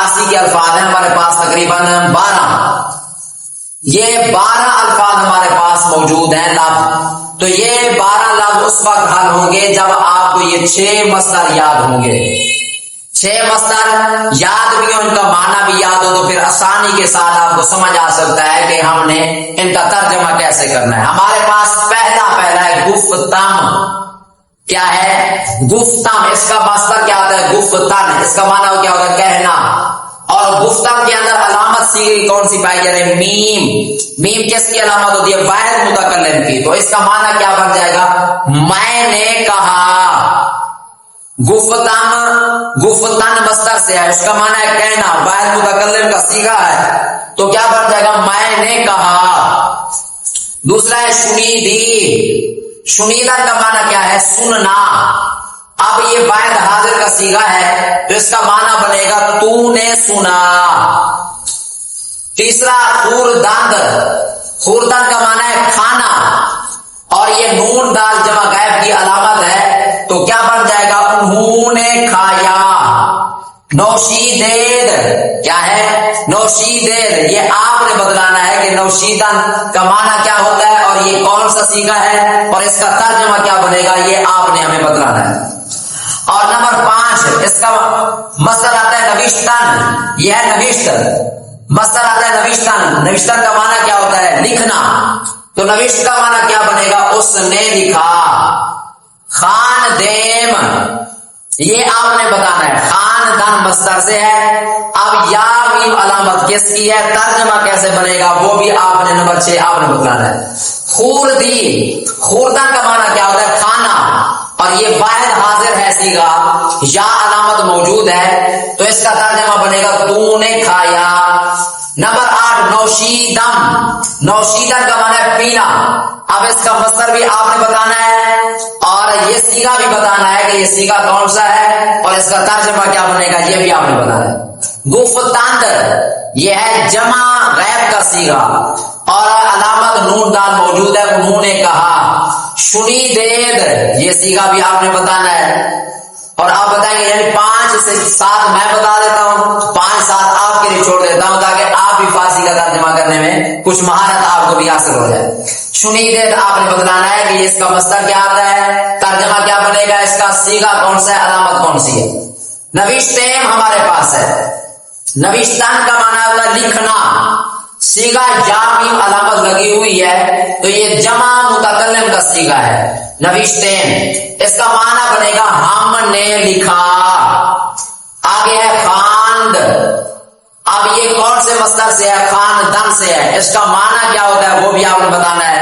فارسی کے الفاظ ہیں ہمارے پاس تقریباً 12. یہ 12 الفاظ ہمارے پاس موجود ہیں لفظ. تو یہ 12 لفظ اس وقت حل ہوں گے جب آپ کو یہ 6 مصدر یاد ہوں گے. 6 مصدر یاد بھی ہو، ان کا معنی بھی یاد ہو، تو پھر آسانی کے ساتھ آپ کو سمجھ آ سکتا ہے کہ ہم نے ان کا ترجمہ کیسے کرنا ہے. ہمارے پاس پہلا ہے گفتم. کیا ہے؟ گفتم. اس کا مصدر کیا ہوتا ہے؟ گفتن. اس کا معنی کیا ہوتا ہے؟ کہنا. اور گفتم کے اندر علامت سی کون سی پائی جا رہی ہے؟ میم. میم کس کی علامت ہوتی ہے؟ واحد متکلم کی. تو اس کا معنی کیا بن جائے گا؟ میں نے کہا. گفتن مصدر سے ہے، اس کا معنی ہے کہنا، واحد متکلم کا صیغہ ہے. تو کیا بن جائے گا؟ میں نے کہا. دوسرا ہے شنیدی. شنیدہ کا معنی کیا ہے؟ سننا. اب یہ واحد حاضر کا صیغہ ہے تو اس کا معنی بنے گا تو نے سنا. تیسرا خوردند. خوردند کا معنی ہے کھانا، اور یہ نون دال جمع غائب کی علامت ہے. تو کیا بن جائے گا؟ انہوں نے کھایا. نوشیدید. کیا ہے؟ نوشیدید. یہ آپ نے بدلانا ہے کہ نوشیدن کا معنی کیا ہوتا ہے اور یہ کون سا صیغہ ہے اور اس کا ترجمہ کیا بنے گا، یہ آپ نے ہمیں بدلانا ہے. اور نمبر 5 اس کا مصدر آتا ہے نوشتن. یہ ہے نوشت. مصدر آتا ہے نوشتن. نوشتن کا معنی کیا ہوتا ہے؟ لکھنا. تو نوشت کا معنی کیا بنے گا؟ اس نے لکھا. خاندیم. یہ آپ نے بتانا ہے. خاندان مصدر سے ہے. اب یا میم علامت کس کی ہے؟ ترجمہ کیسے بنے گا وہ بھی آپ نے نمبر 6 آپ نے بتانا ہے. خوردی. خوردن کا معنی کیا ہوتا ہے؟ کھانا، اور یہ واحد حاضر ہے صیغہ، یا علامت موجود ہے تو اس کا ترجمہ بنے گا تو نے کھایا. نمبر 8 نوشیدم. نوشیدن کا معنی ہے پینا. اب اس کا مصدر بھی آپ نے بتانا ہے اور یہ صیغہ بھی بتانا ہے کہ یہ صیغہ کون سا ہے اور اس کا ترجمہ کیا بنے گا، یہ بھی آپ نے بتانا ہے. گفتند. یہ ہے جمع غیب کا صیغہ اور علامت نون دال موجود ہے، انہوں نے کہا. شنیدید. یہ صیغہ بھی آپ نے بتانا ہے اور آپ بتائیں گے. یعنی 5 سے 7 میں بتا دیتا ہوں، 5 7 آپ کے لیے چھوڑ دیتا ہوں تاکہ آپ بھی فارسی کا ترجمہ کرنے میں کچھ مہارت آپ کو بھی حاصل ہو جائے. شنیدید آپ نے بتلانا ہے کہ اس کا مصدر کیا آتا ہے، ترجمہ کیا بنے گا، اس کا صیغہ کون سا ہے، علامت کون سی ہے. نوشتیم ہمارے پاس ہے. نوشتن کا معنی ہوتا ہے لکھنا. صیغہ یا میم علامت لگی ہوئی ہے تو یہ جمع متکلم کا صیغہ ہے. نوشتیم اس کا معنی بنے گا ہم نے لکھا. آگے ہے خاند. اب یہ کون سے مصدر سے ہے؟ خاندان سے ہے. اس کا معنی کیا ہوتا ہے وہ بھی آپ نے بتانا ہے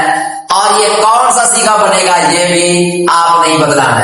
اور یہ کون سا صیغہ بنے گا یہ بھی آپ نے بتلانا ہے.